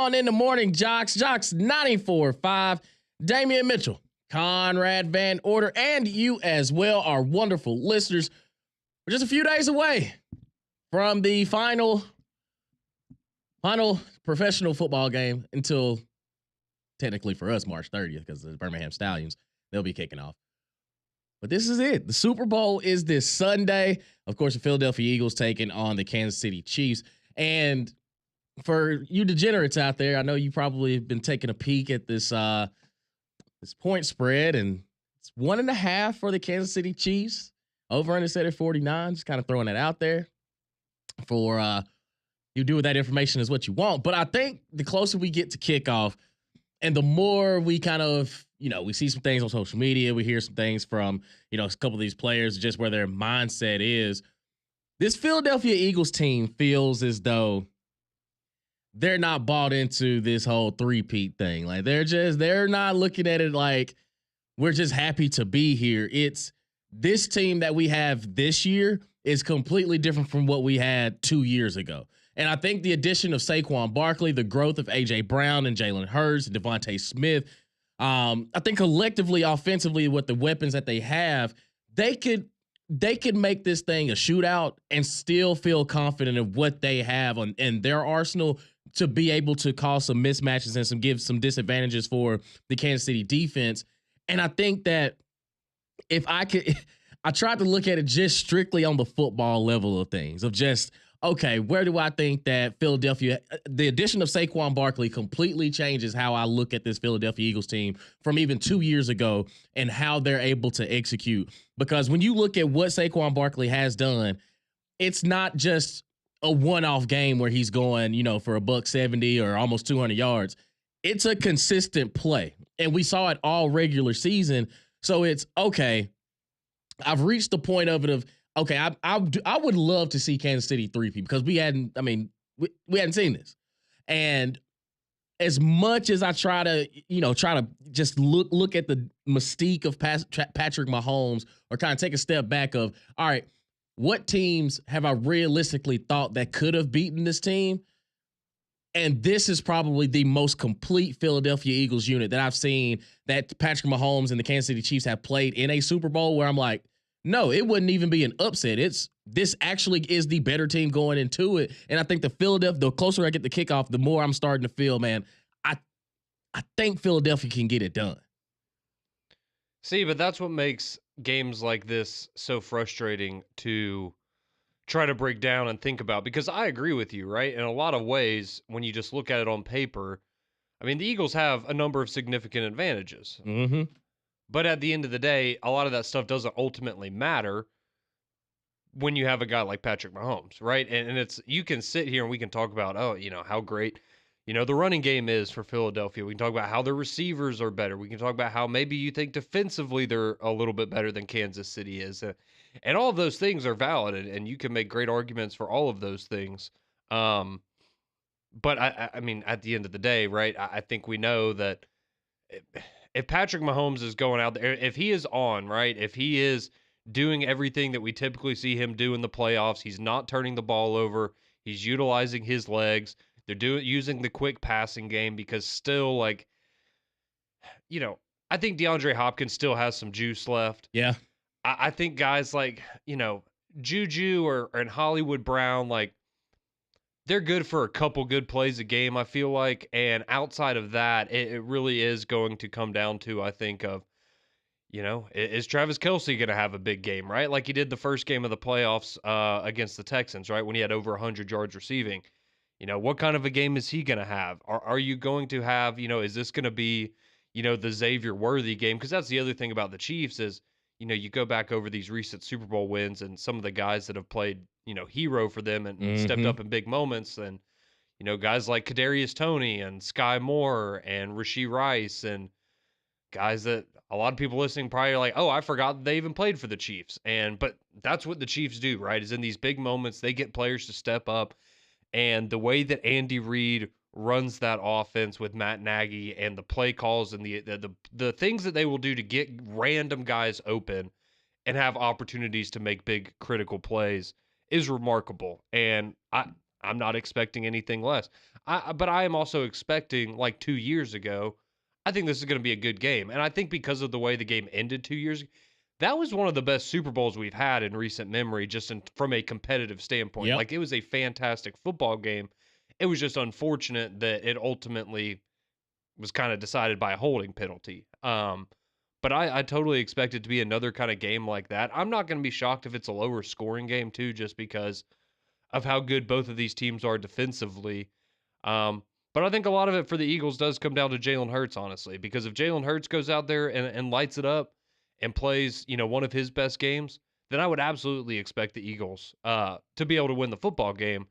on in the Morning JOX. JOX 94.5. Damian Mitchell, Conrad Van Order, and you as well, our wonderful listeners. We're just a few days away from the final professional football game until, technically for us, March 30th, because the Birmingham Stallions, they'll be kicking off. But this is it. The Super Bowl is this Sunday. Of course, the Philadelphia Eagles taking on the Kansas City Chiefs. And for you degenerates out there, I know you probably have been taking a peek at this this point spread, and it's 1.5 for the Kansas City Chiefs. Over under set at 49. Just kind of throwing that out there for you do with that information is what you want. But I think the closer we get to kickoff, and the more we kind of, we see some things on social media, we hear some things from, a couple of these players, just where their mindset is. This Philadelphia Eagles team feels as though they're not bought into this whole three-peat thing. Like they're not looking at it like we're just happy to be here. It's this team that we have this year is completely different from what we had 2 years ago. And I think the addition of Saquon Barkley, the growth of A.J. Brown and Jalen Hurts, Devontae Smith, I think collectively, offensively, with the weapons that they have, they could make this thing a shootout and still feel confident of what they have in their arsenal to be able to cause some mismatches and give some disadvantages for the Kansas City defense. And I think that if I tried to look at it just strictly on the football level of things, of just, okay, where do I think that Philadelphia, the addition of Saquon Barkley completely changes how I look at this Philadelphia Eagles team from even 2 years ago and how they're able to execute. Because when you look at what Saquon Barkley has done, it's not just a one-off game where he's going, for $170 or almost 200 yards. It's a consistent play. And we saw it all regular season. So it's, okay, I've reached the point of it of, okay, I would love to see Kansas City 3P because we hadn't seen this. And as much as I try to just look at the mystique of Patrick Mahomes, or kind of take a step back of, all right, what teams have I realistically thought that could have beaten this team? And this is probably the most complete Philadelphia Eagles unit that I've seen that Patrick Mahomes and the Kansas City Chiefs have played in a Super Bowl, where I'm like, no, it wouldn't even be an upset. This actually is the better team going into it. And I think the closer I get to kickoff, the more I'm starting to feel, man, I think Philadelphia can get it done. See, but that's what makes games like this so frustrating to try to break down and think about, because I agree with you, right? In a lot of ways, when you just look at it on paper, the Eagles have a number of significant advantages. Mm-hmm. But at the end of the day, a lot of that stuff doesn't ultimately matter when you have a guy like Patrick Mahomes, right? And it's, you can sit here and we can talk about, how great, the running game is for Philadelphia. We can talk about how the receivers are better. We can talk about how maybe you think defensively they're a little bit better than Kansas City is. And all of those things are valid, and you can make great arguments for all of those things. But I mean, at the end of the day, right, I think we know that if Patrick Mahomes is going out there, if he is on, right, if he is doing everything that we typically see him do in the playoffs, he's not turning the ball over, he's utilizing his legs, they're using the quick passing game, because still, I think DeAndre Hopkins still has some juice left. Yeah. I think guys like, Juju and Hollywood Brown, they're good for a couple good plays a game, I feel like. And outside of that, it really is going to come down to, I think, of, is Travis Kelce going to have a big game, right? Like he did the first game of the playoffs against the Texans, right? When he had over 100 yards receiving. What kind of a game is he going to have? Are you going to have, is this going to be, the Xavier Worthy game? Because that's the other thing about the Chiefs is, you go back over these recent Super Bowl wins and some of the guys that have played, hero for them and stepped up in big moments. And, guys like Kadarius Toney and Sky Moore and Rashee Rice and guys that a lot of people listening probably are like, oh, I forgot that they even played for the Chiefs. But that's what the Chiefs do, right? Is in these big moments, they get players to step up. And the way that Andy Reid runs that offense with Matt Nagy and the play calls and the things that they will do to get random guys open and have opportunities to make big critical plays is remarkable. And I'm not expecting anything less. But I am also expecting, like 2 years ago, I think this is going to be a good game. And I think because of the way the game ended 2 years ago, that was one of the best Super Bowls we've had in recent memory, just from a competitive standpoint. Yep. Like, it was a fantastic football game. It was just unfortunate that it ultimately was kind of decided by a holding penalty. But I totally expect it to be another kind of game like that. I'm not going to be shocked if it's a lower scoring game too, just because of how good both of these teams are defensively. Um, but I think a lot of it for the Eagles does come down to Jalen Hurts, honestly, because if Jalen Hurts goes out there and lights it up and plays, one of his best games, then I would absolutely expect the Eagles to be able to win the football game.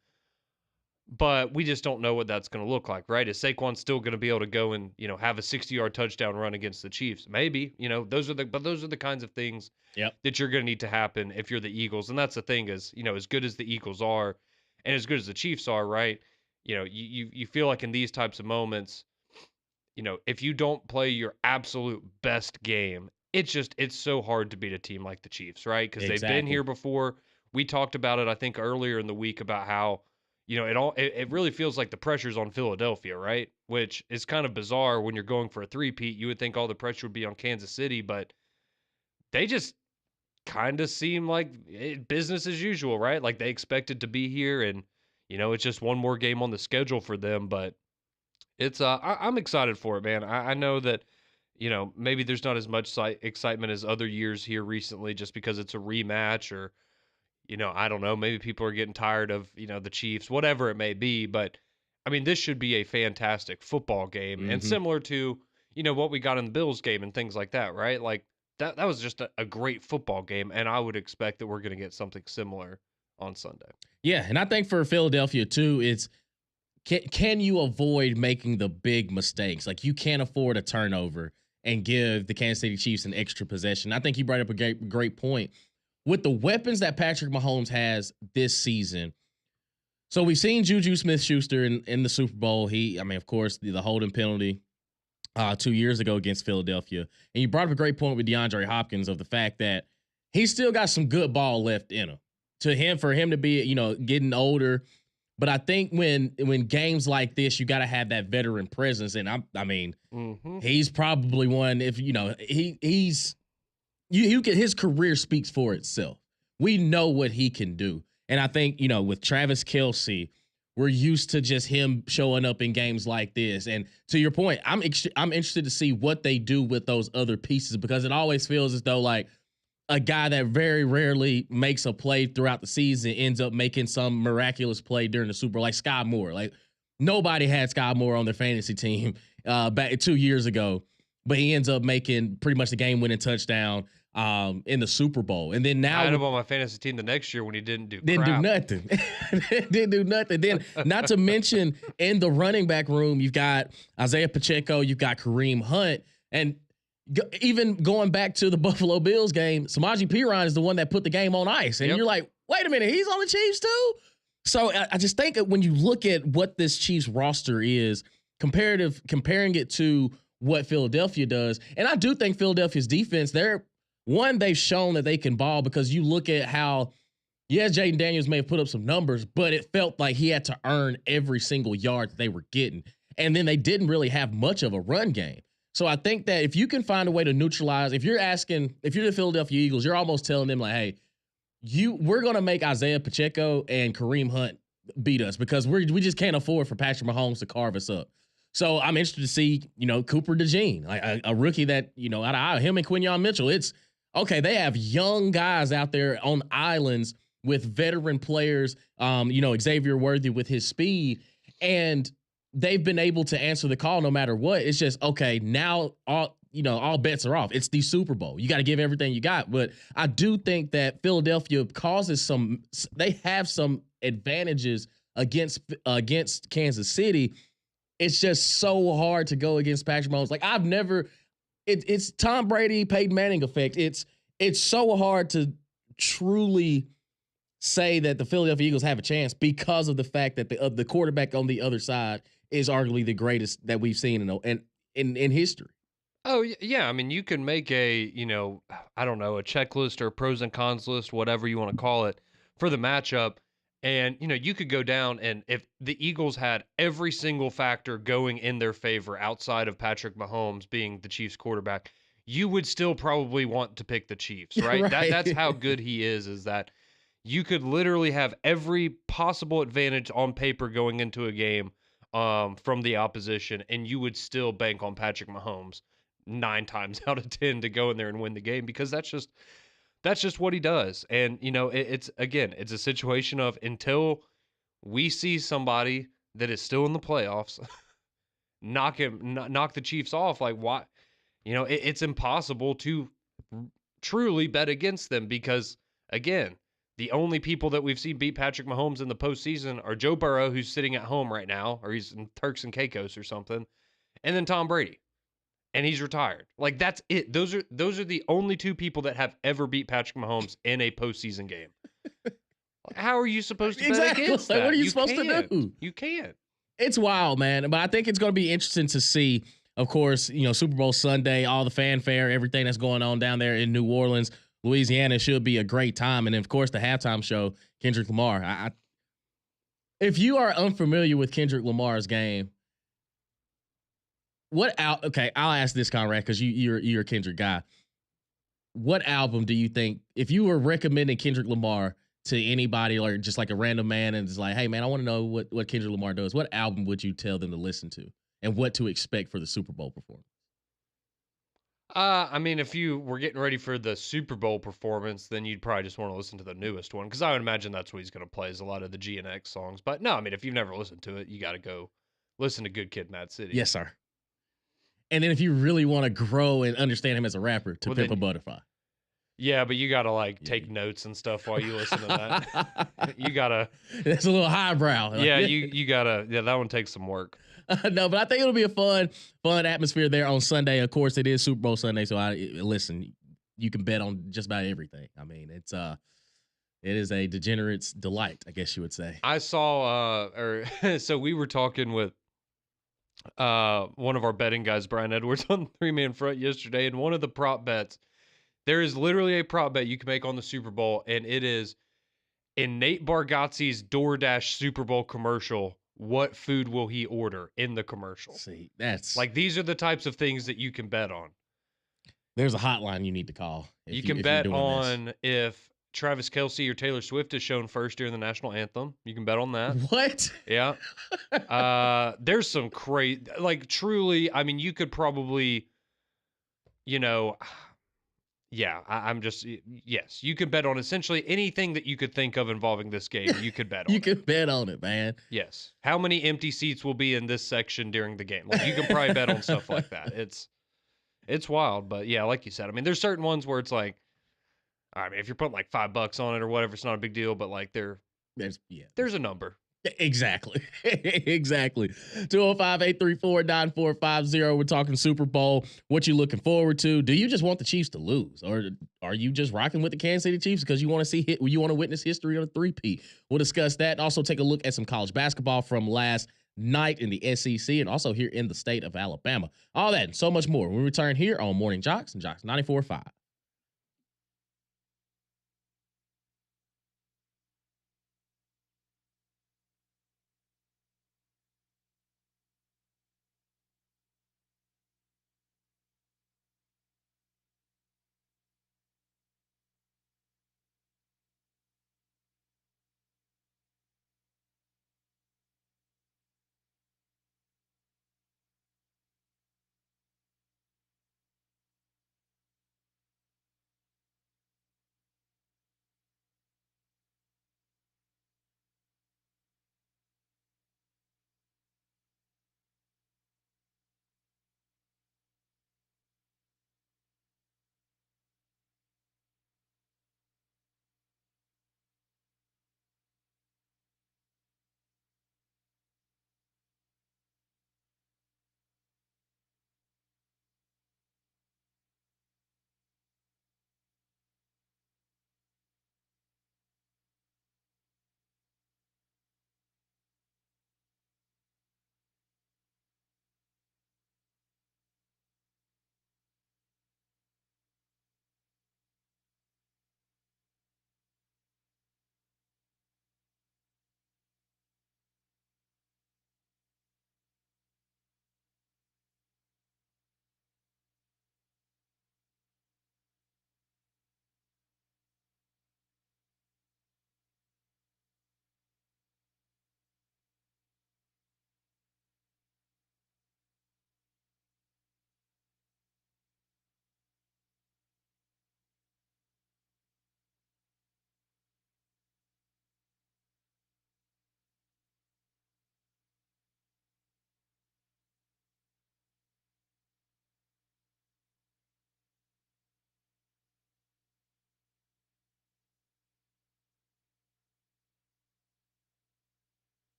But we just don't know what that's going to look like, right? Is Saquon still going to be able to go and, have a 60-yard touchdown run against the Chiefs? Maybe, those are the kinds of things Yep. that you're going to need to happen if you're the Eagles. And that's the thing is, as good as the Eagles are and as good as the Chiefs are, right? You feel like in these types of moments, if you don't play your absolute best game, it's so hard to beat a team like the Chiefs, right? Because they've been Exactly. here before. We talked about it, I think, earlier in the week about how, it really feels like the pressure's on Philadelphia, right? Which is kind of bizarre when you're going for a three-peat. You would think all the pressure would be on Kansas City, but they just kind of seem like business as usual, right? Like they expected to be here, and it's just one more game on the schedule for them. But it's I'm excited for it, man. I know that maybe there's not as much excitement as other years here recently, just because it's a rematch, or I don't know, maybe people are getting tired of the Chiefs, whatever it may be. But I mean, this should be a fantastic football game, and Mm-hmm. similar to what we got in the Bills game and things like that, right? Like that was just a great football game, and I would expect that we're going to get something similar on Sunday. Yeah, and I think for Philadelphia too, it's can you avoid making the big mistakes? Like you can't afford a turnover and give the Kansas City Chiefs an extra possession. I think you brought up a great point with the weapons that Patrick Mahomes has this season. So we've seen Juju Smith-Schuster in the Super Bowl. Of course, the holding penalty 2 years ago against Philadelphia. And you brought up a great point with DeAndre Hopkins of the fact that he's still got some good ball left in him. For him to be, getting older. But I think when games like this, you got to have that veteran presence. And he's probably one. If his career speaks for itself. We know what he can do. And I think, with Travis Kelce, we're used to just him showing up in games like this. And to your point, I'm interested to see what they do with those other pieces, because it always feels as though like a guy that very rarely makes a play throughout the season ends up making some miraculous play during the Super Bowl, like Sky Moore. Like nobody had Sky Moore on their fantasy team back 2 years ago, but he ends up making pretty much the game-winning touchdown in the Super Bowl. And then now I had him on my fantasy team the next year when he didn't do nothing. Didn't do nothing. Then not to mention in the running back room, you've got Isaiah Pacheco, you've got Kareem Hunt, and even going back to the Buffalo Bills game, Samaje Perine is the one that put the game on ice. And you're like, wait a minute, he's on the Chiefs too? So I just think that when you look at what this Chiefs roster is, comparing it to what Philadelphia does, and I do think Philadelphia's defense, they've shown that they can ball, because you look at how, yes, Jaden Daniels may have put up some numbers, but it felt like he had to earn every single yard that they were getting. And then they didn't really have much of a run game. So I think that if you can find a way to neutralize, if you're the Philadelphia Eagles, you're almost telling them like, hey, we're going to make Isaiah Pacheco and Kareem Hunt beat us, because we just can't afford for Patrick Mahomes to carve us up. So I'm interested to see, Cooper DeJean, like a rookie that, out of him and Quinyon Mitchell, it's okay. They have young guys out there on islands with veteran players, Xavier Worthy with his speed, and they've been able to answer the call no matter what. It's just, okay, now all bets are off. It's the Super Bowl. You got to give everything you got. But I do think that Philadelphia they have some advantages against Kansas City. It's just so hard to go against Patrick Mahomes. Like it's Tom Brady, Peyton Manning effect. It's so hard to truly say that the Philadelphia Eagles have a chance, because of the fact that the quarterback on the other side is arguably the greatest that we've seen in history. Oh, yeah. I mean, you can make a, I don't know, a checklist or pros and cons list, whatever you want to call it, for the matchup. And, you could go down, and if the Eagles had every single factor going in their favor outside of Patrick Mahomes being the Chiefs quarterback, you would still probably want to pick the Chiefs, right? That's Right. how good he is that you could literally have every possible advantage on paper going into a game from the opposition, and you would still bank on Patrick Mahomes 9 times out of 10 to go in there and win the game, because that's just what he does. And it's, again, it's a situation of, until we see somebody that is still in the playoffs knock the Chiefs off, like, why? It's impossible to truly bet against them, because, again, the only people that we've seen beat Patrick Mahomes in the postseason are Joe Burrow, who's sitting at home right now, or he's in Turks and Caicos or something, and then Tom Brady, and he's retired. Like, that's it. Those are the only two people that have ever beat Patrick Mahomes in a postseason game. How are you supposed to bet Exactly. against Like, what that? are you You supposed to can't. do? You can't. It's wild, man. But I think it's going to be interesting to see, of course, Super Bowl Sunday, all the fanfare, everything that's going on down there in New Orleans, Louisiana. Should be a great time. And then, of course, the halftime show, Kendrick Lamar. If you are unfamiliar with Kendrick Lamar's game, okay, I'll ask this, Conrad, because you're a Kendrick guy. What album do you think, if you were recommending Kendrick Lamar to anybody, or just like a random man, and it's like, hey man, I want to know what Kendrick Lamar does, what album would you tell them to listen to and what to expect for the Super Bowl performance? I mean, if you were getting ready for the Super Bowl performance, then you'd probably just want to listen to the newest one, because I would imagine that's what he's going to play, is a lot of the G and X songs. But no, I mean, if you've never listened to it, you got to go listen to Good Kid, Mad City. Yes, sir. And then if you really want to grow and understand him as a rapper, To Pimp a Butterfly. Yeah, but you got to take notes and stuff while you listen to that. You got to. It's a little highbrow. Yeah, you got to. Yeah, that one takes some work. No, but I think it'll be a fun atmosphere there on Sunday. Of course, it is Super Bowl Sunday, so listen. You can bet on just about everything. I mean, it is a degenerate's delight, I guess you would say. I saw, so we were talking with one of our betting guys, Brian Edwards, on 3-Man Front yesterday, and one of the prop bets, there is literally a prop bet you can make on the Super Bowl, and it is, in Nate Bargatze's DoorDash Super Bowl commercial, what food will he order in the commercial? See, that's like, these are the types of things that you can bet on. There's a hotline you need to call. You can bet on if Travis Kelce or Taylor Swift is shown first during the national anthem. You can bet on that. What? Yeah. There's some crazy, like, truly, I mean, you could probably, yeah, I'm just, yes, you could bet on essentially anything that you could think of involving this game. You could bet on You could bet on it, man. Yes. How many empty seats will be in this section during the game? Like, you can probably bet on stuff like that. It's wild, but yeah, like you said, I mean, there's certain ones where it's like, I mean, if you're putting like $5 on it or whatever, it's not a big deal, but like there's a number. Exactly. Exactly. 205-834-9450. We're talking Super Bowl. What you looking forward to? Do you just want the Chiefs to lose? Or are you just rocking with the Kansas City Chiefs because you want to witness history on a three-peat? We'll discuss that and also take a look at some college basketball from last night in the SEC and also here in the state of Alabama. All that and so much more when we return here on Morning JOX and JOX 94.5.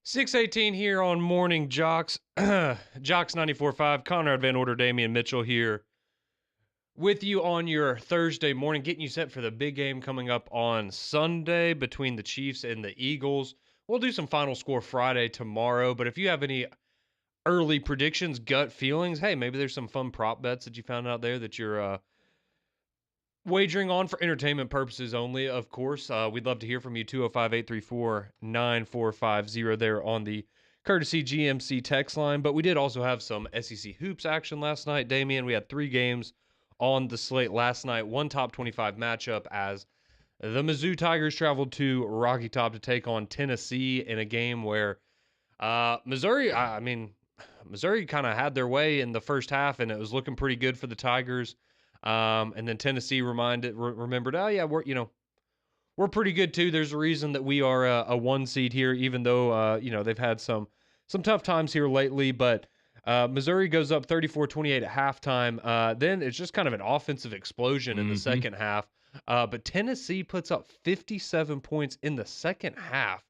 6:18 here on Morning JOX. JOX 94.5, Conrad Van Order, Damian Mitchell here with you on your Thursday morning, getting you set for the big game coming up on Sunday between the Chiefs and the Eagles. We'll do some Final Score Friday tomorrow, but if you have any early predictions, gut feelings, hey, maybe there's some fun prop bets that you found out there that you're wagering on for entertainment purposes only, of course. We'd love to hear from you. 205-834-9450 there on the courtesy GMC text line. But we did also have some SEC hoops action last night, Damian. We had 3 games on the slate last night. One top 25 matchup as the Mizzou Tigers traveled to Rocky Top to take on Tennessee in a game where Missouri kind of had their way in the first half, and it was looking pretty good for the Tigers. And then Tennessee remembered, oh yeah, we're pretty good too. There's a reason that we are a 1 seed here, even though they've had some tough times here lately. But Missouri goes up 34-28 at halftime. Then it's just kind of an offensive explosion in the second half. But Tennessee puts up 57 points in the second half.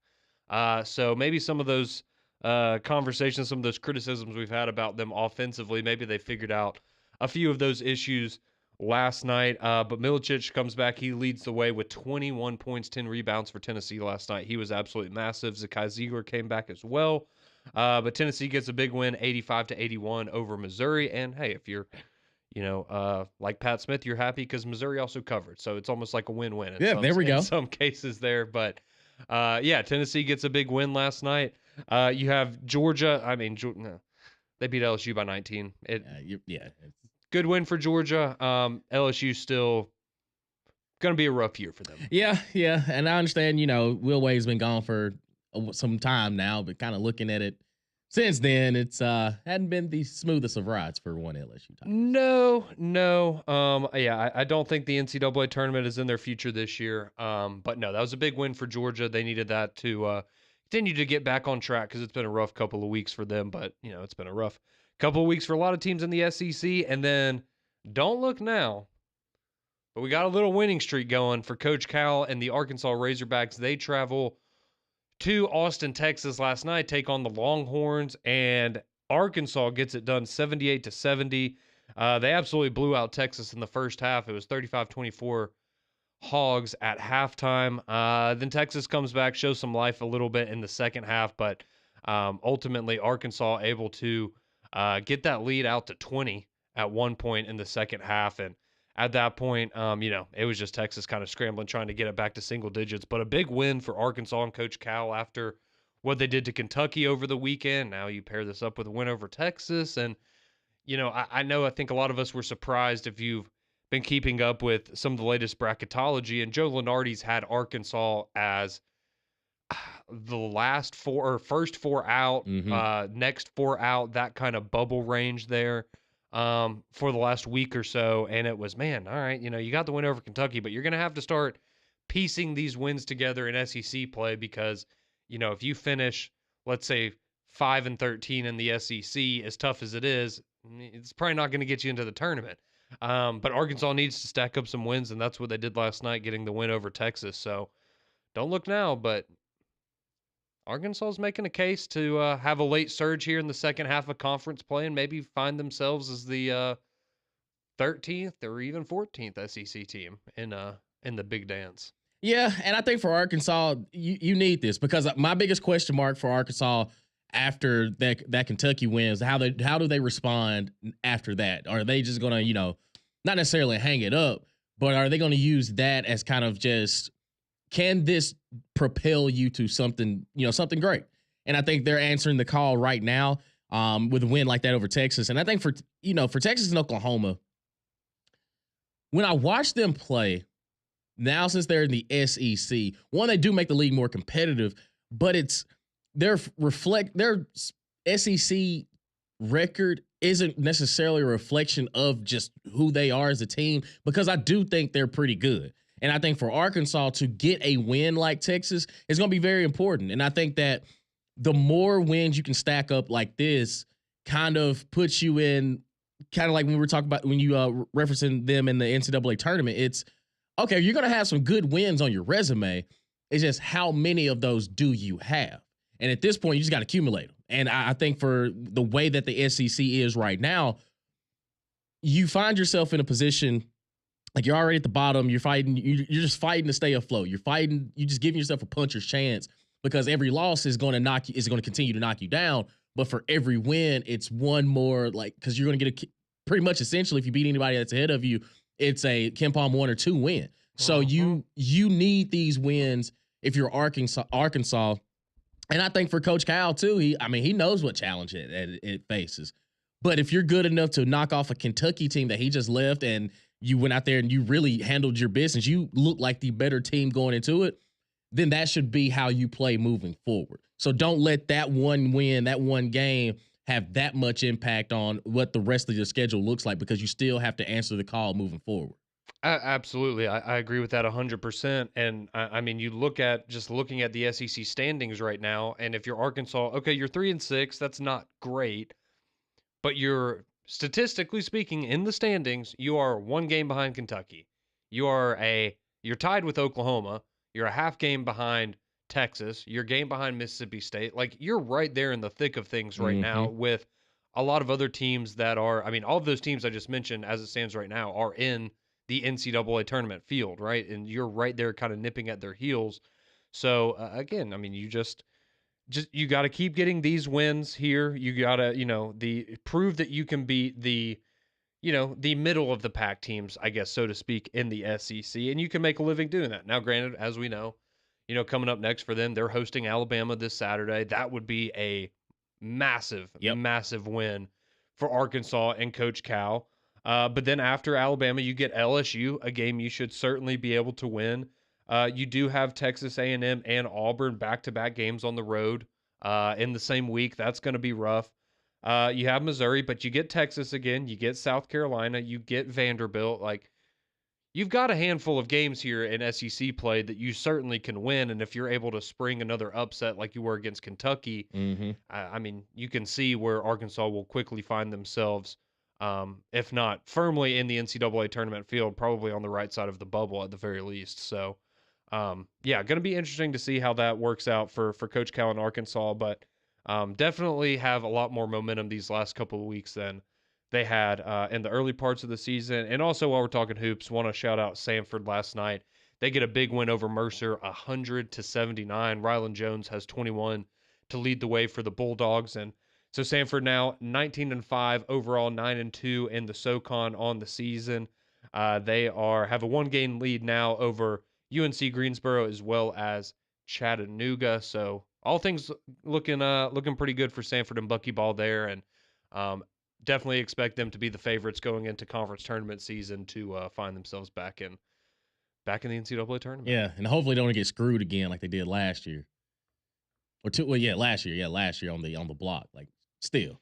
So maybe some of those conversations, some of those criticisms we've had about them offensively, maybe they figured out a few of those issues last night. But Milicic comes back. He leads the way with 21 points, 10 rebounds for Tennessee last night. He was absolutely massive. Zakai Ziegler came back as well. But Tennessee gets a big win, 85-81 over Missouri. And hey, if you're, like Pat Smith, you're happy because Missouri also covered. So it's almost like a win-win. There we go. In some cases there. But Tennessee gets a big win last night. You have Georgia. They beat LSU by 19. Good win for Georgia. LSU still going to be a rough year for them. Yeah. And I understand, Will Wade's been gone for some time now, but kind of looking at it since then, it's hadn't been the smoothest of rides for one LSU time. No. I don't think the NCAA tournament is in their future this year. But no, that was a big win for Georgia. They needed that to continue to get back on track because it's been a rough couple of weeks for them. But, it's been a rough couple of weeks for a lot of teams in the SEC. And then don't look now, but we got a little winning streak going for Coach Cal and the Arkansas Razorbacks. They travel to Austin, Texas last night, take on the Longhorns, and Arkansas gets it done 78-70. They absolutely blew out Texas in the first half. It was 35-24 Hogs at halftime. Then Texas comes back, shows some life a little bit in the second half, but ultimately Arkansas able to get that lead out to 20 at one point in the second half. And at that point, it was just Texas kind of scrambling, trying to get it back to single digits. But a big win for Arkansas and Coach Cal after what they did to Kentucky over the weekend. Now you pair this up with a win over Texas. And, I think a lot of us were surprised if you've been keeping up with some of the latest bracketology. And Joe Lunardi's had Arkansas as the last four or first 4 out, next 4 out, that kind of bubble range there for the last week or so. And it was, man, all right, you got the win over Kentucky, but you're going to have to start piecing these wins together in SEC play because, if you finish, let's say 5-13 in the SEC, as tough as it is, it's probably not going to get you into the tournament. But Arkansas needs to stack up some wins, and that's what they did last night, getting the win over Texas. So don't look now, but Arkansas is making a case to have a late surge here in the second half of conference play and maybe find themselves as the 13th or even 14th SEC team in the big dance. Yeah, and I think for Arkansas, you need this because my biggest question mark for Arkansas after that Kentucky win is how do they respond after that? Are they just going to, not necessarily hang it up, but are they going to use that as kind of just, can this propel you to something great? And I think they're answering the call right now with a win like that over Texas. And I think for Texas and Oklahoma, when I watch them play now, since they're in the SEC, one, they do make the league more competitive, but it's their SEC record isn't necessarily a reflection of just who they are as a team, because I do think they're pretty good. And I think for Arkansas to get a win like Texas is going to be very important. And I think that the more wins you can stack up like this kind of puts you in, kind of like when we were talking about when you referencing them in the NCAA tournament, it's, okay, you're going to have some good wins on your resume. It's just how many of those do you have? And at this point, you just got to accumulate them. And I think for the way that the SEC is right now, you find yourself in a position like you're already at the bottom. You're fighting. You're just fighting to stay afloat. You're fighting. You just giving yourself a puncher's chance because every loss is going to knock you. Is going to continue to knock you down. But for every win, it's one more like because you're going to get pretty much essentially if you beat anybody that's ahead of you, it's a KenPom 1 or 2 win. So you need these wins if you're Arkansas. And I think for Coach Cal too, he knows what challenge it faces. But if you're good enough to knock off a Kentucky team that he just left and you went out there and you really handled your business, you look like the better team going into it, then that should be how you play moving forward. So don't let that one win, that one game have that much impact on what the rest of your schedule looks like because you still have to answer the call moving forward. Absolutely. I agree with that 100%. And I mean, you look at just looking at the SEC standings right now, and if you're Arkansas, okay, you're 3-6. That's not great, but you're statistically speaking in the standings, you are 1 game behind Kentucky. You're tied with Oklahoma. You're a half game behind Texas. You're a game behind Mississippi State. Like you're right there in the thick of things right now with a lot of other teams that are, I mean, all of those teams I just mentioned as it stands right now are in the NCAA tournament field, right? And you're right there kind of nipping at their heels. So again, I mean, you just you got to keep getting these wins here. You got to, prove that you can beat the middle of the pack teams, I guess, so to speak, in the SEC, and you can make a living doing that. Now, granted, as we know, coming up next for them, they're hosting Alabama this Saturday. That would be a massive, massive win for Arkansas and Coach Cal. But then after Alabama, you get LSU, a game you should certainly be able to win. You do have Texas A&M and Auburn back-to-back games on the road in the same week. That's going to be rough. You have Missouri, but you get Texas again. You get South Carolina. You get Vanderbilt. Like, you've got a handful of games here in SEC play that you certainly can win. And if you're able to spring another upset like you were against Kentucky, I mean, you can see where Arkansas will quickly find themselves, if not firmly in the NCAA tournament field, probably on the right side of the bubble at the very least. So, yeah, going to be interesting to see how that works out for Coach Cal in Arkansas, but definitely have a lot more momentum these last couple of weeks than they had in the early parts of the season. And also, while we're talking hoops, want to shout out Samford last night. They get a big win over Mercer, 100-79. Rylan Jones has 21 to lead the way for the Bulldogs. And so Samford now 19-5 overall, 9-2 in the SoCon on the season. They have a 1-game lead now over UNC Greensboro as well as Chattanooga. So all things looking pretty good for Samford and Buckyball there, and definitely expect them to be the favorites going into conference tournament season to find themselves back in the NCAA tournament. Yeah, and hopefully don't get screwed again like they did last year. Last year on the block. Like still,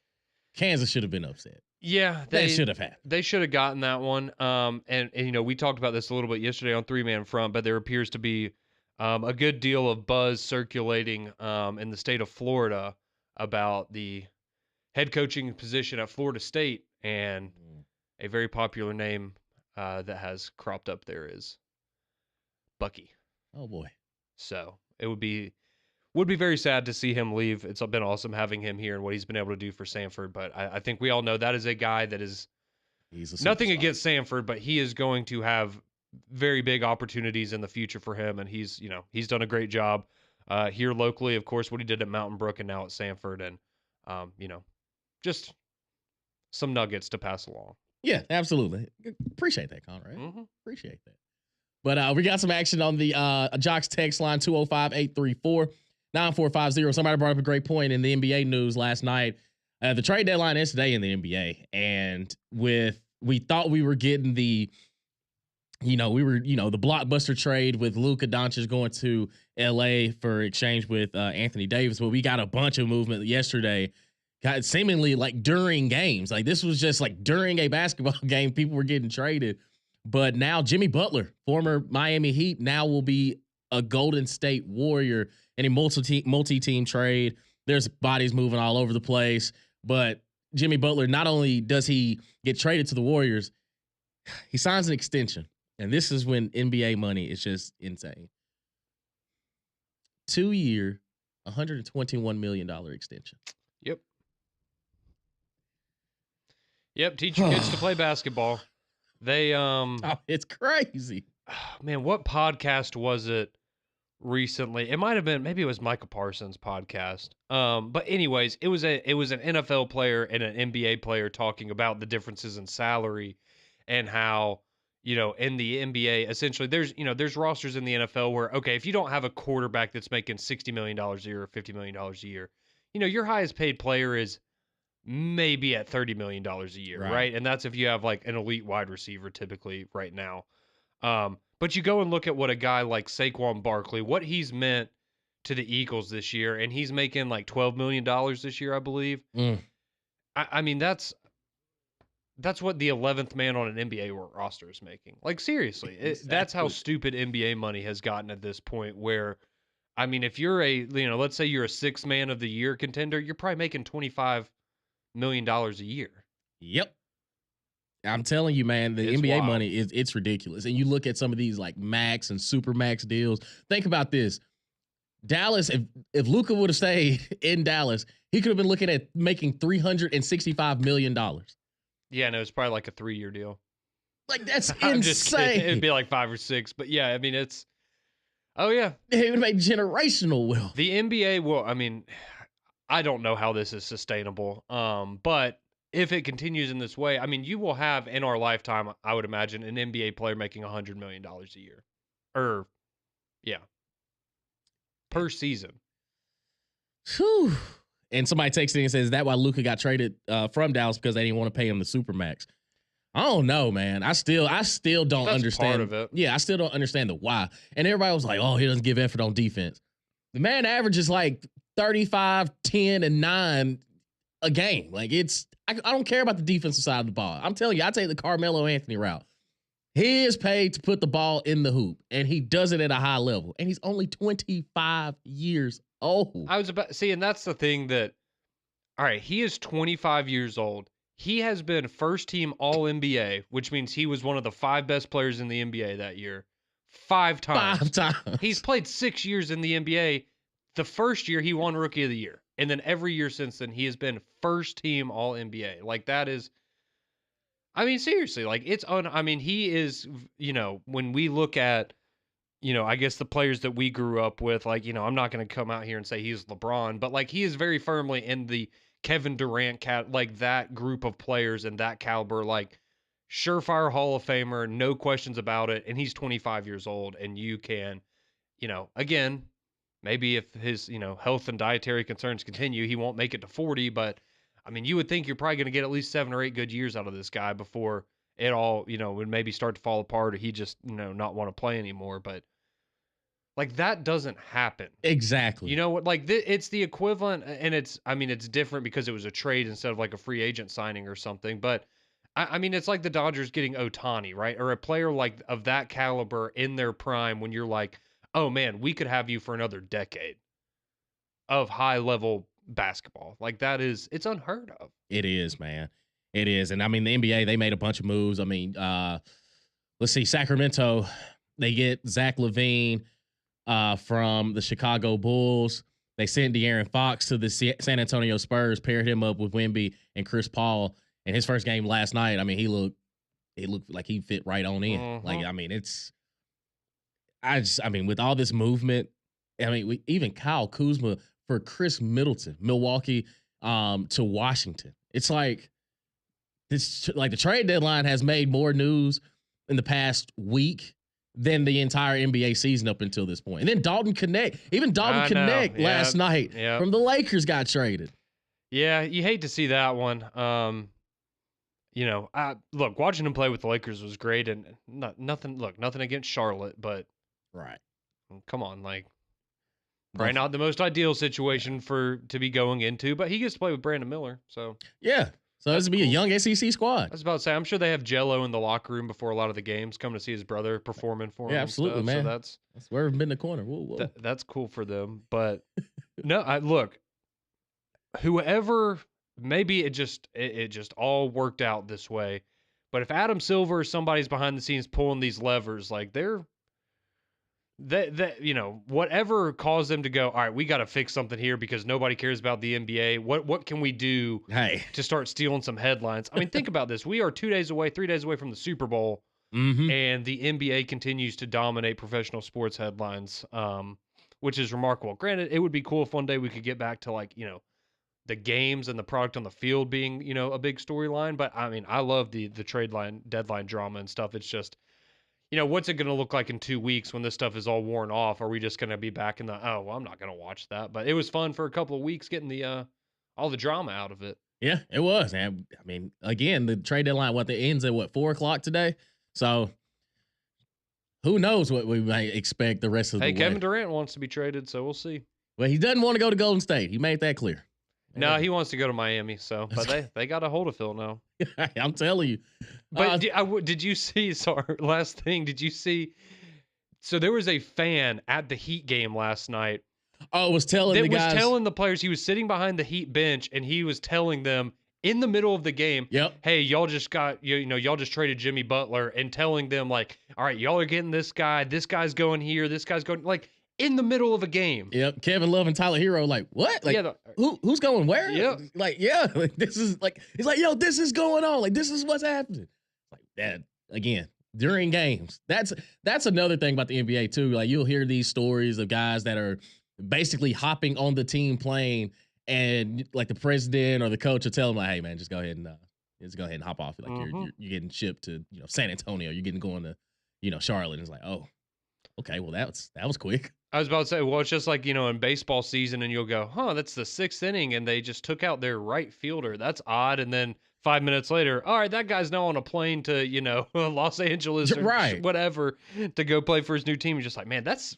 Kansas should have been upset. Yeah, they should have had. They should have gotten that one. And we talked about this a little bit yesterday on 3-Man Front, but there appears to be a good deal of buzz circulating in the state of Florida about the head coaching position at Florida State, and a very popular name that has cropped up there is Bucky. Oh boy! So it would be very sad to see him leave. It's been awesome having him here and what he's been able to do for Samford, but I think we all know that is a guy that is nothing against Samford, but he is going to have very big opportunities in the future for him, and he's done a great job here locally. Of course, what he did at Mountain Brook and now at Samford, and just some nuggets to pass along. Yeah, absolutely. Appreciate that, Conrad. Appreciate that. But we got some action on the JOX text line 205-834-9450. Somebody brought up a great point in the NBA news last night. The trade deadline is today in the NBA, and we thought we were getting the blockbuster trade with Luka Doncic going to LA for exchange with Anthony Davis, but we got a bunch of movement yesterday. Seemingly like during games. Like this was just like during a basketball game, people were getting traded. But now Jimmy Butler, former Miami Heat, now will be a Golden State Warrior in a multi-team trade. There's bodies moving all over the place. But Jimmy Butler, not only does he get traded to the Warriors, he signs an extension. And this is when NBA money is just insane. 2-year, $121 million extension. Yep. Yep. Teach your kids to play basketball. They Oh, it's crazy. Man, what podcast was it recently? It might have been, maybe it was Michael Parsons' podcast. But anyways, it was an NFL player and an NBA player talking about the differences in salary and how, in the NBA, essentially there's rosters in the NFL where, okay, if you don't have a quarterback that's making $60 million a year or $50 million a year, your highest paid player is maybe at $30 million a year, right? And that's if you have like an elite wide receiver typically right now. But you go and look at what a guy like Saquon Barkley, what he's meant to the Eagles this year, and he's making like $12 million this year, I believe. I mean, that's what the 11th man on an NBA roster is making. Like, seriously, that's how stupid NBA money has gotten at this point where, I mean, if you're let's say you're a 6th man of the year contender, you're probably making $25 million a year. Yep. I'm telling you, man, the It's NBA wild. money it's ridiculous. And you look at some of these like max and super max deals. Think about this. Dallas, if Luka would have stayed in Dallas, he could have been looking at making $365 million. Yeah, no, it's probably like a 3-year deal. Like, that's I'm just kidding. insane. It'd be like 5 or 6, but yeah, I mean, it's. Oh yeah, It would make generational wealth. the NBA will. I mean, I don't know how this is sustainable. But if it continues in this way, I mean, you will have in our lifetime, I would imagine, an NBA player making $100 million a year, or yeah, per season. Whew. And somebody texted me and says, is that why Luka got traded from Dallas because they didn't want to pay him the Supermax? I don't know, man. I still don't That's understand. part of it. Yeah, I still don't understand the why. And everybody was like, oh, he doesn't give effort on defense. The man averages like 35, 10, and 9 a game. Like, I don't care about the defensive side of the ball. I'm telling you, I take the Carmelo Anthony route. He is paid to put the ball in the hoop, and he does it at a high level. And he's only 25 years old. I was about see, and that's the thing that. All right, he is 25 years old. He has been first team All NBA, which means he was one of the 5 best players in the NBA that year. 5 times. 5 times. He's played 6 years in the NBA. The first year he won Rookie of the Year. And then every year since then, he has been first team All NBA. Like, that is, I mean, seriously, like, I mean, he is, when we look at, I guess the players that we grew up with, like, I'm not going to come out here and say he's LeBron, but like, he is very firmly in the Kevin Durant like that group of players and that caliber, like surefire Hall of Famer, no questions about it. And he's 25 years old, and you can, again, maybe if his, health and dietary concerns continue, he won't make it to 40, but I mean, you would think you're probably going to get at least 7 or 8 good years out of this guy before it all, would maybe start to fall apart, or he just, not want to play anymore. But like, that doesn't happen. Exactly. You know what? Like, it's the equivalent, and it's different because it was a trade instead of like a free agent signing or something. But I mean, it's like the Dodgers getting Ohtani, right? Or a player like of that caliber in their prime, when you're like, oh man, we could have you for another decade of high level basketball. Like, it's unheard of. It is, man. It is. And I mean, the NBA, they made a bunch of moves. I mean, let's see, Sacramento, they get Zach LaVine from the Chicago Bulls. They sent De'Aaron Fox to the San Antonio Spurs, paired him up with Wemby and Chris Paul. In his first game last night, I mean, he looked like he fit right on in. Mhm. Like, I mean, I mean, with all this movement, I mean, even Kyle Kuzma for Chris Middleton, Milwaukee, to Washington. It's like the trade deadline has made more news in the past week than the entire NBA season up until this point. And then Dalton Connect last night from the Lakers got traded. Yeah, you hate to see that one. Look, watching him play with the Lakers was great, and nothing against Charlotte, but right, come on, like, probably not the most ideal situation to be going into, but he gets to play with Brandon Miller, so yeah. So this would be a young SEC squad. I was about to say, I'm sure they have Jello in the locker room before a lot of the games, coming to see his brother performing for him. Yeah, absolutely, man. So that's where we've been in the corner. Whoa. That's cool for them, but no, look, whoever. Maybe it just all worked out this way. But if Adam Silver or somebody's behind the scenes pulling these levers, like, they're whatever caused them to go, all right, we got to fix something here because nobody cares about the NBA. What can we do Hey. to start stealing some headlines? I mean, think about this. We are 2 days away, 3 days away from the Super Bowl, Mm-hmm. and the NBA continues to dominate professional sports headlines, which is remarkable. Granted, it would be cool if one day we could get back to the games and the product on the field being, a big storyline. But I mean, I love the trade line deadline drama and stuff. It's just, what's it going to look like in 2 weeks when this stuff is all worn off? Are we just going to be back in oh, well, I'm not going to watch that. But it was fun for a couple of weeks getting the all the drama out of it. Yeah, it was. And I mean, again, the trade deadline, the ends at 4:00 today. So who knows what we might expect the rest of the way. Kevin Durant wants to be traded, so we'll see. Well, he doesn't want to go to Golden State. He made that clear. No, he wants to go to Miami. So, but they got a hold of Phil now. I'm telling you. But did you see? Sorry, last thing. Did you see? So there was a fan at the Heat game last night. Oh, was telling the guys. Was telling the players. He was sitting behind the Heat bench, and he was telling them in the middle of the game, "Yep, hey, y'all just got y'all just traded Jimmy Butler," and telling them like, "All right, y'all are getting this guy. This guy's going here. This guy's going in the middle of a game." Yep, Kevin Love and Tyler Hero what? Who's going where? Yep. This is he's like, yo, this is going on. This is what's happening. Like that again during games. That's another thing about the NBA too. Like you'll hear these stories of guys that are basically hopping on the team plane, and like the president or the coach will tell them like, hey man, just go ahead and hop off. Like you're getting shipped to San Antonio. You're getting going to Charlotte. And it's like, oh, okay, well that was quick. I was about to say, well, it's just like, in baseball season, and you'll go, that's the 6th inning, and they just took out their right fielder. That's odd. And then 5 minutes later, all right, that guy's now on a plane to, Los Angeles or whatever to go play for his new team. You're just like, man, it's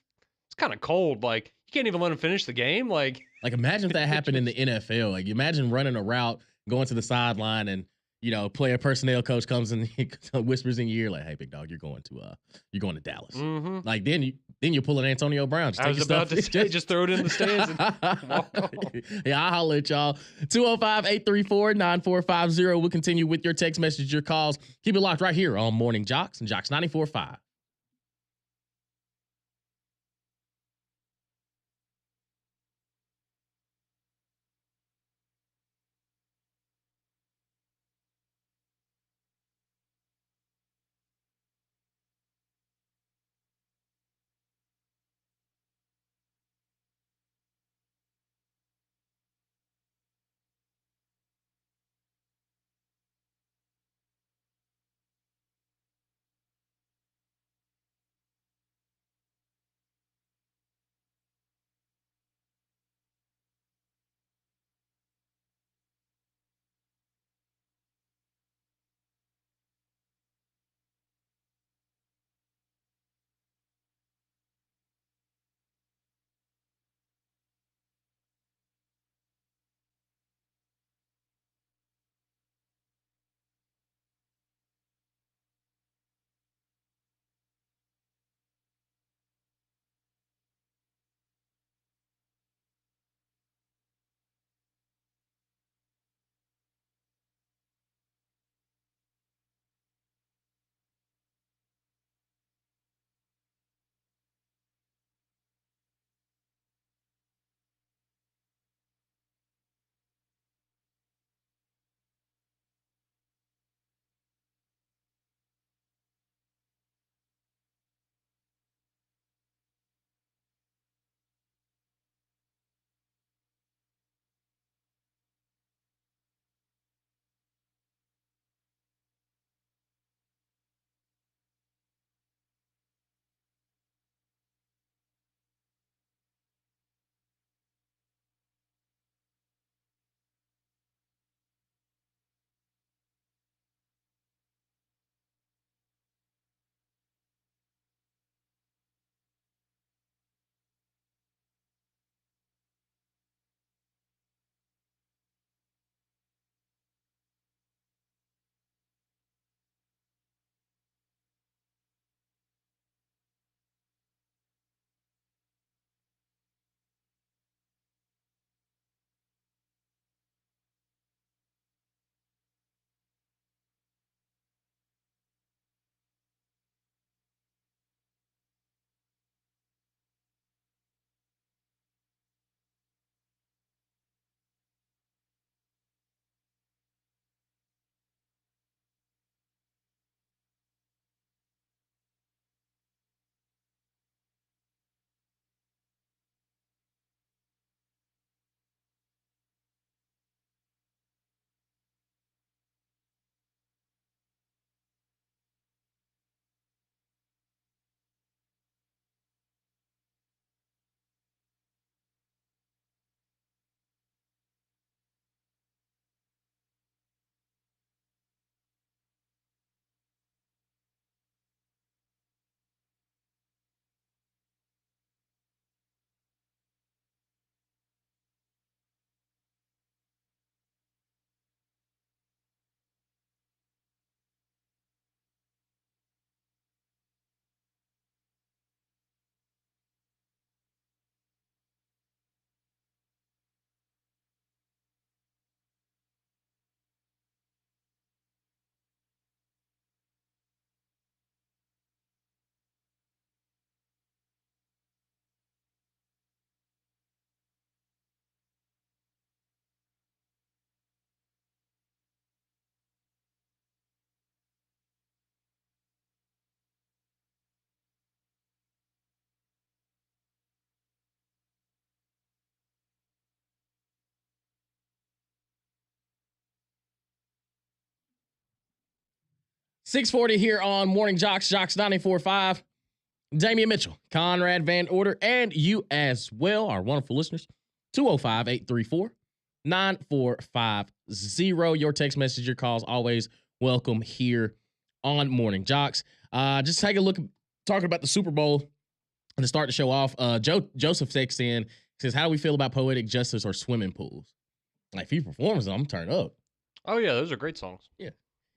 kind of cold. Like, you can't even let him finish the game. Like imagine if that happened in the NFL. Like, imagine running a route, going to the sideline, and player personnel coach comes and he whispers in your ear like, "Hey, big dog, you're going to Dallas." Mm-hmm. Like then you pull an Antonio Brown. I was about to say, just throw it in the stands and walk off. Yeah, I'll holler at y'all. 205-834-9450. We'll continue with your text message, your calls. Keep it locked right here on Morning JOX and JOX 94.5. 640 here on Morning JOX, JOX 94.5. Damian Mitchell, Conrad Van Order, and you as well, our wonderful listeners. 205-834-9450. Your text message, your calls, always welcome here on Morning JOX. Just take a look, talking about the Super Bowl and to start the show off. Joseph texts in, says, how do we feel about Poetic Justice or Swimming Pools? Like, if he performs them, I'm turn up. Oh, yeah, those are great songs. Yeah.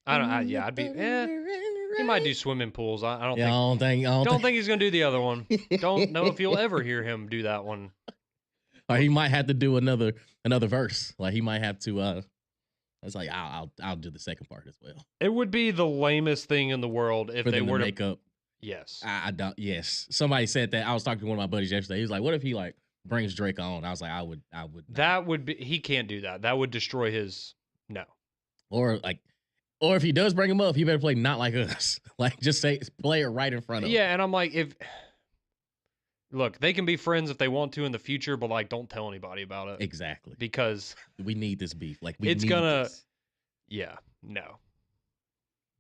I'd be, he might do Swimming Pools. I don't think. Don't think he's going to do the other one. Don't know if you'll ever hear him do that one. Or he might have to do another verse. Like, he might have to, it's like, I'll do the second part as well. It would be the lamest thing in the world if they were to make up. Yes. I don't. Yes. Somebody said that. I was talking to one of my buddies yesterday. He was like, what if he like brings Drake on? I was like, I would. That would be, he can't do that. That would destroy his, no. Or if he does bring him up, he better play Not Like Us. Like, just play it right in front of him. Yeah. And I'm like, look, they can be friends if they want to in the future, but like, don't tell anybody about it. Exactly. Because we need this beef. Like, yeah, no.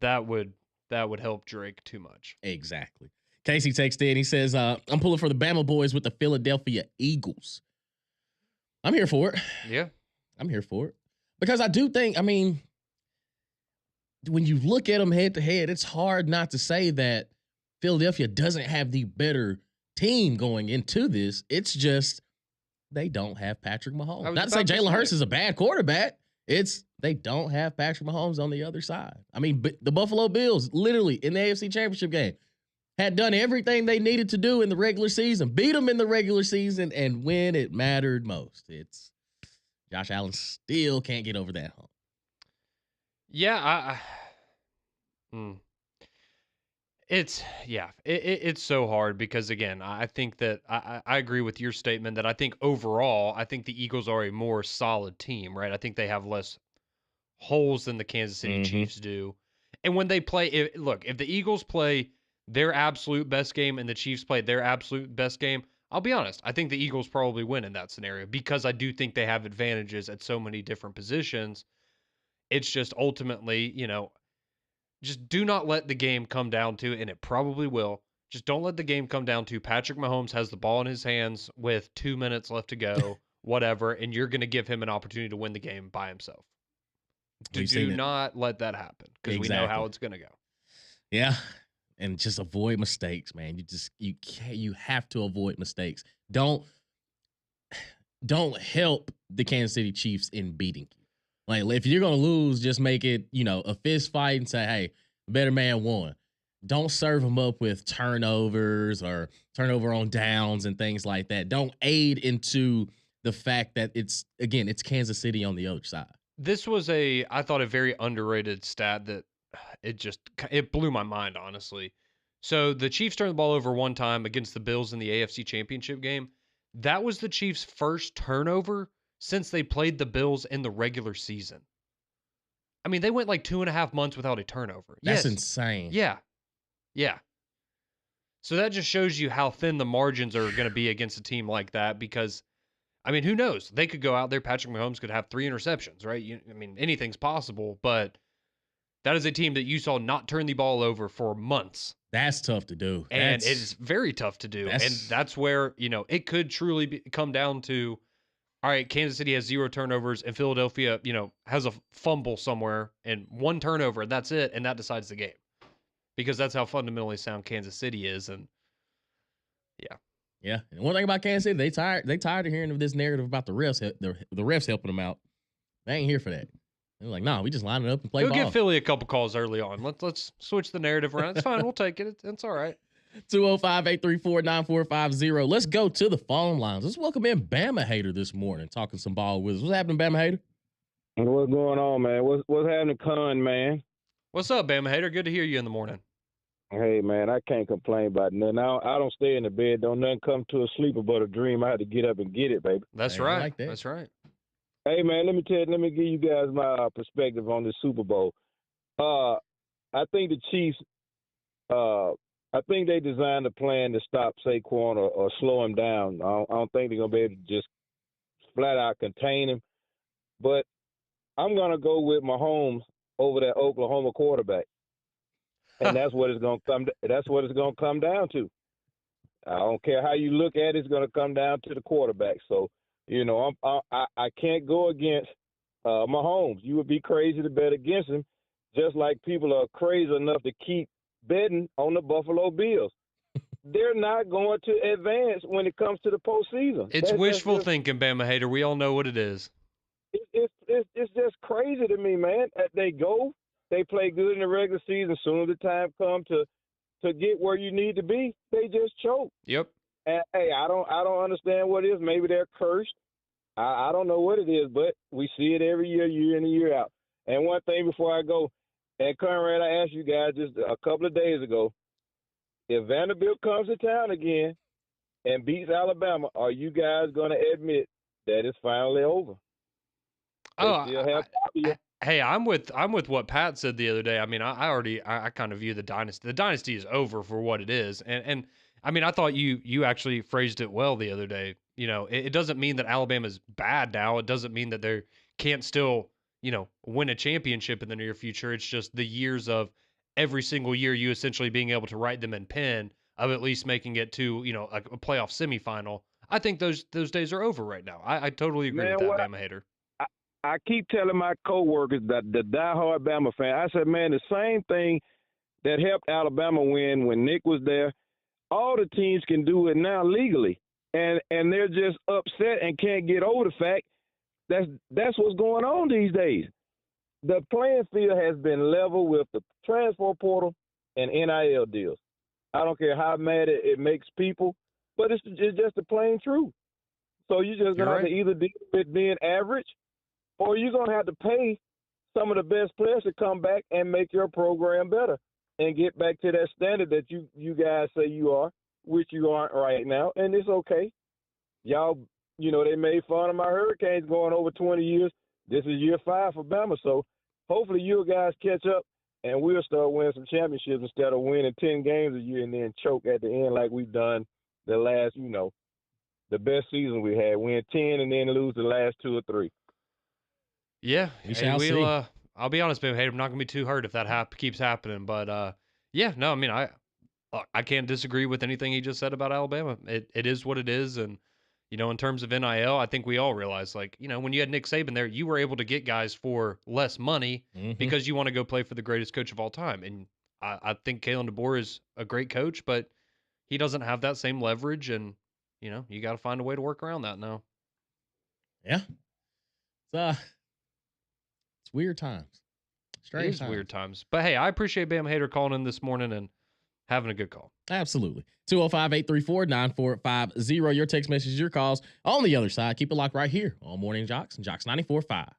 That would help Drake too much. Exactly. Casey texted in. He says, I'm pulling for the Bama boys with the Philadelphia Eagles. I'm here for it. Yeah. I'm here for it. Because I do think, I mean, when you look at them head to head, it's hard not to say that Philadelphia doesn't have the better team going into this. It's just they don't have Patrick Mahomes. Not to say Jalen Hurts is a bad quarterback. It's they don't have Patrick Mahomes on the other side. I mean, the Buffalo Bills, literally in the AFC Championship game, had done everything they needed to do in the regular season, beat them in the regular season, and when it mattered most, it's Josh Allen still can't get over that hump. Yeah, it's so hard because, again, I think that I agree with your statement that I think overall, I think the Eagles are a more solid team, right? I think they have less holes than the Kansas City Chiefs do. And when they play, if the Eagles play their absolute best game and the Chiefs play their absolute best game, I'll be honest, I think the Eagles probably win in that scenario because I do think they have advantages at so many different positions. It's just ultimately, just do not let the game come down to, and it probably will, just don't let the game come down to Patrick Mahomes has the ball in his hands with 2 minutes left to go, whatever, and you're going to give him an opportunity to win the game by himself. Do not let that happen because we know how it's going to go. Yeah. And just avoid mistakes, man. You have to avoid mistakes. Don't help the Kansas City Chiefs in beating you. Like, if you're going to lose, just make it, a fist fight and say, hey, better man won. Don't serve them up with turnovers or turnover on downs and things like that. Don't aid into the fact that it's Kansas City on the other side. This was I thought a very underrated stat that it blew my mind, honestly. So the Chiefs turned the ball over one time against the Bills in the AFC Championship game. That was the Chiefs' first turnover since they played the Bills in the regular season. I mean, they went like 2.5 months without a turnover. That's insane. Yeah. Yeah. So that just shows you how thin the margins are going to be against a team like that because, I mean, who knows? They could go out there. Patrick Mahomes could have 3 interceptions, right? I mean, anything's possible, but that is a team that you saw not turn the ball over for months. That's tough to do. And it is very tough to do. And that's where, it could truly come down to, all right, Kansas City has 0 turnovers and Philadelphia, has a fumble somewhere and 1 turnover and that's it. And that decides the game because that's how fundamentally sound Kansas City is. And yeah. Yeah. And one thing about Kansas City, they tired of hearing this narrative about the refs, the refs helping them out. They ain't here for that. They're like, no, we just line it up and play ball. Give Philly a couple calls early on. Let's switch the narrative around. It's fine. We'll take it. It's all right. 205-834-9450. Let's go to the phone lines. Let's welcome in Bama Hater this morning, talking some ball with us. What's happening, Bama Hater? What's going on, man? What's happening, Con, man? What's up, Bama Hater? Good to hear you in the morning. Hey, man, I can't complain about nothing. I don't stay in the bed. Don't nothing come to a sleeper but a dream. I had to get up and get it, baby. That's right. Like that. That's right. Hey, man, let me give you guys my perspective on this Super Bowl. I think the Chiefs, I think they designed a plan to stop Saquon or slow him down. I don't think they're going to be able to just flat out contain him. But I'm going to go with Mahomes over that Oklahoma quarterback. and that's what it's gonna come. That's what it's gonna come down to. I don't care how you look at it; it's gonna come down to the quarterback. So, I can't go against Mahomes. You would be crazy to bet against him, just like people are crazy enough to keep betting on the Buffalo Bills. They're not going to advance when it comes to the postseason. It's wishful thinking, Bama hater. We all know what it is. It's just crazy to me, man. They go, they play good in the regular season. Soon as the time comes to get where you need to be, they just choke. Yep. And hey, I don't understand what it is. Maybe they're cursed. I don't know what it is, but we see it every year, year in and year out. And one thing before I go, and Conrad, I asked you guys just a couple of days ago, if Vanderbilt comes to town again and beats Alabama, are you guys going to admit that it's finally over? Hey, I'm with what Pat said the other day. I mean, I kind of view the dynasty. The dynasty is over for what it is, and I mean, I thought you actually phrased it well the other day. It doesn't mean that Alabama's bad now. It doesn't mean that they can't still win a championship in the near future. It's just the years of every single year you essentially being able to write them in pen of at least making it to a playoff semifinal. I think those days are over right now. I totally agree with that, Bama hater. I keep telling my coworkers that the diehard Bama fan, I said, man, the same thing that helped Alabama win when Nick was there, all the teams can do it now legally. And they're just upset and can't get over the fact that's what's going on these days. The playing field has been level with the transfer portal and NIL deals. I don't care how mad it makes people, but it's just the plain truth. So you just going to have to either deal with being average or you're going to have to pay some of the best players to come back and make your program better and get back to that standard that you guys say you are, which you aren't right now, and it's okay. Y'all, they made fun of my Hurricanes going over 20 years. This is year 5 for Bama, so hopefully you guys catch up and we'll start winning some championships instead of winning 10 games a year and then choke at the end like we've done the last, the best season we had. Win 10 and then lose the last 2 or 3. Yeah, we shall see. I'll be honest, babe. Hey, I'm not gonna be too hurt if that keeps happening. But yeah, no, I mean, I can't disagree with anything he just said about Alabama. It is what it is, and in terms of NIL, I think we all realize, like, when you had Nick Saban there, you were able to get guys for less money because you want to go play for the greatest coach of all time. And I think Kalen DeBoer is a great coach, but he doesn't have that same leverage, and you got to find a way to work around that now. Yeah, it's weird times. Strange times. Weird times. But hey, I appreciate Bam Hater calling in this morning and having a good call. Absolutely. 205-834-9450. Your text messages, your calls on the other side. Keep it locked right here on Morning JOX and JOX 94.5.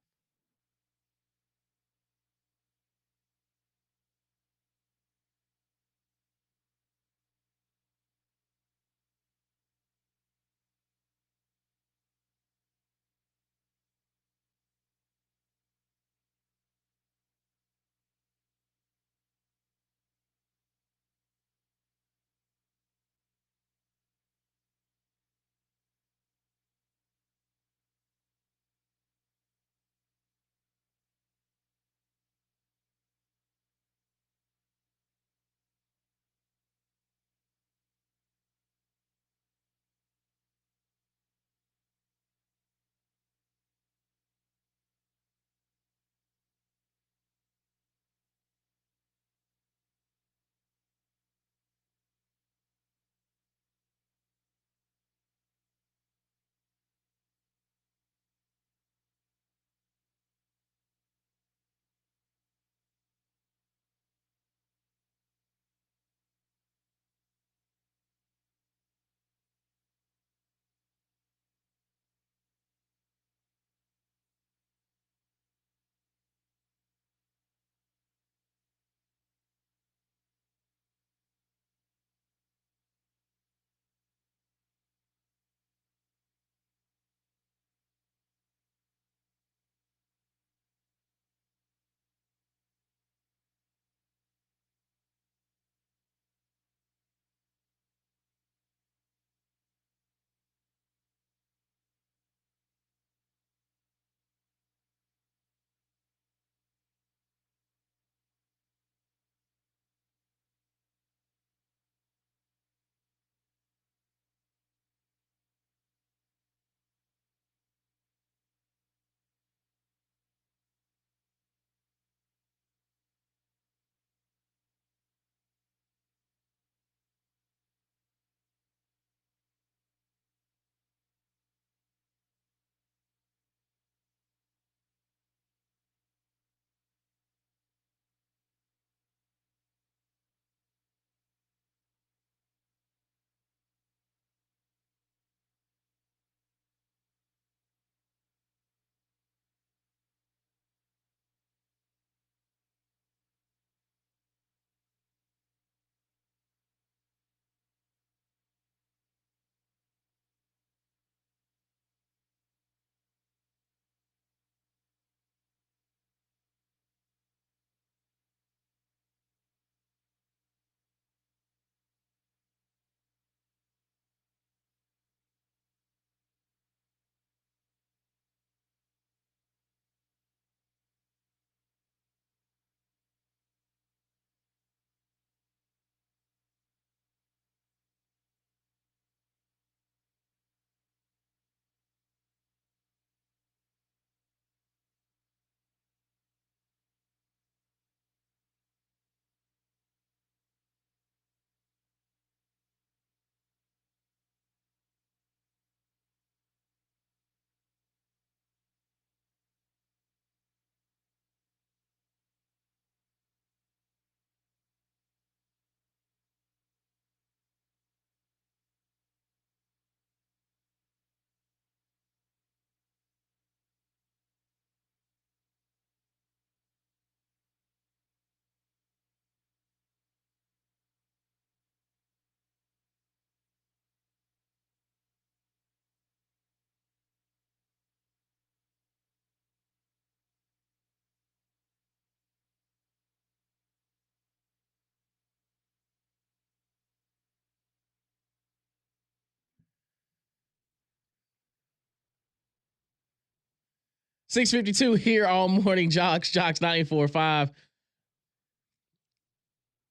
6:52 here on Morning JOX, JOX 94.5.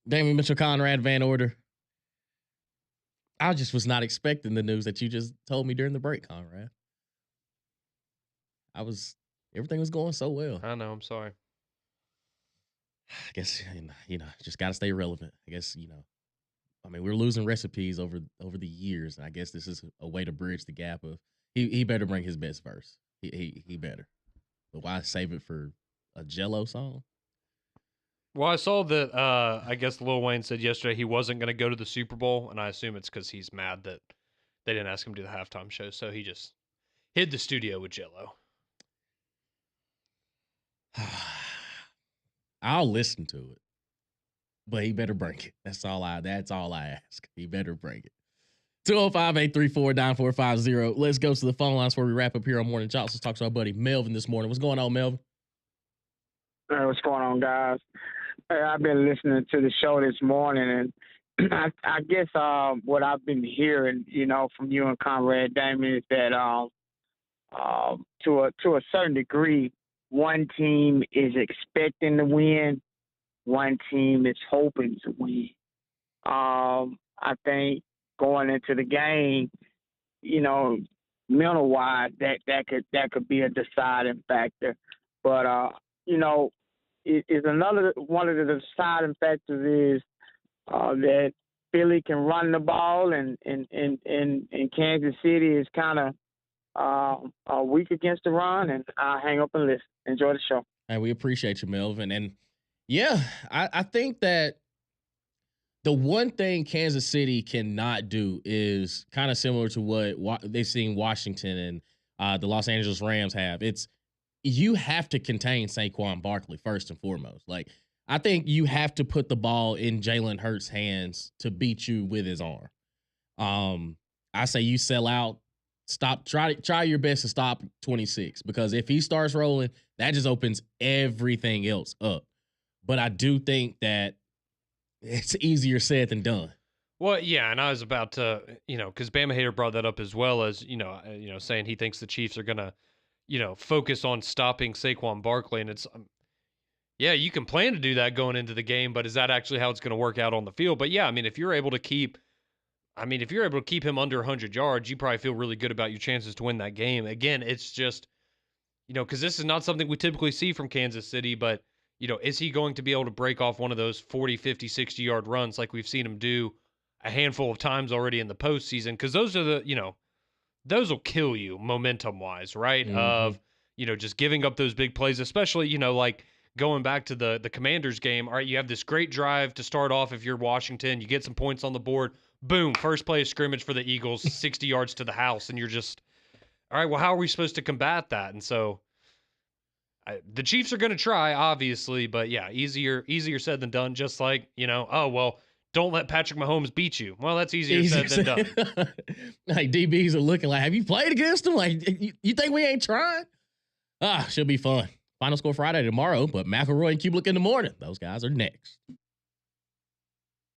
Damian Mitchell, Conrad, Van Order. I just was not expecting the news that you just told me during the break, Conrad. Everything was going so well. I know, I'm sorry. I guess, just got to stay relevant. I guess, we're losing recipes over the years. And I guess this is a way to bridge the gap of he better bring his best verse. He better. But why save it for a Jello song? Well, I saw that, I guess Lil Wayne said yesterday he wasn't going to go to the Super Bowl, and I assume it's because he's mad that they didn't ask him to do the halftime show, so he just hid the studio with Jello. I'll listen to it, but he better bring it. That's all I ask. He better bring it. 205-834-9450. Let's go to the phone lines before we wrap up here on Morning JOX. Let's talk to our buddy Melvin this morning. What's going on, Melvin? Hey, what's going on, guys? Hey, I've been listening to the show this morning, and I guess what I've been hearing, from you and Conrad Damon is that to a certain degree, one team is expecting to win, one team is hoping to win. I think going into the game, mental-wise, that could be a deciding factor, but is another one of the deciding factors is that Philly can run the ball and Kansas City is kind of weak against the run, and I'll hang up and listen. Enjoy the show. And we appreciate you, Melvin. And yeah, I think that the one thing Kansas City cannot do is kind of similar to what they've seen Washington and the Los Angeles Rams have. You have to contain Saquon Barkley first and foremost. Like, I think you have to put the ball in Jalen Hurts' hands to beat you with his arm. I say you sell out. Try your best to stop 26, because if he starts rolling, that just opens everything else up. But I do think that it's easier said than done. Well, yeah, and I was about to, because Bama Hater brought that up as well as, saying he thinks the Chiefs are going to, focus on stopping Saquon Barkley. And it's, yeah, you can plan to do that going into the game, but is that actually how it's going to work out on the field? But yeah, if you're able to keep him under 100 yards, you probably feel really good about your chances to win that game. Again, it's just, because this is not something we typically see from Kansas City, but, is he going to be able to break off one of those 40, 50, 60-yard runs like we've seen him do a handful of times already in the postseason? Because those are those will kill you momentum-wise, right? Mm-hmm. Of, just giving up those big plays, especially, like going back to the Commanders game. All right, you have this great drive to start off if you're Washington. You get some points on the board. Boom, first play of scrimmage for the Eagles, 60 yards to the house, and you're just, all right, well, how are we supposed to combat that? And so the Chiefs are going to try, obviously, but yeah, easier said than done, just like, don't let Patrick Mahomes beat you. Well, that's easier said than done. Like, DBs are looking like, have you played against him? Like, you think we ain't trying? Should be fun. Final Score Friday tomorrow, but McElroy and Kublik in the morning. Those guys are next.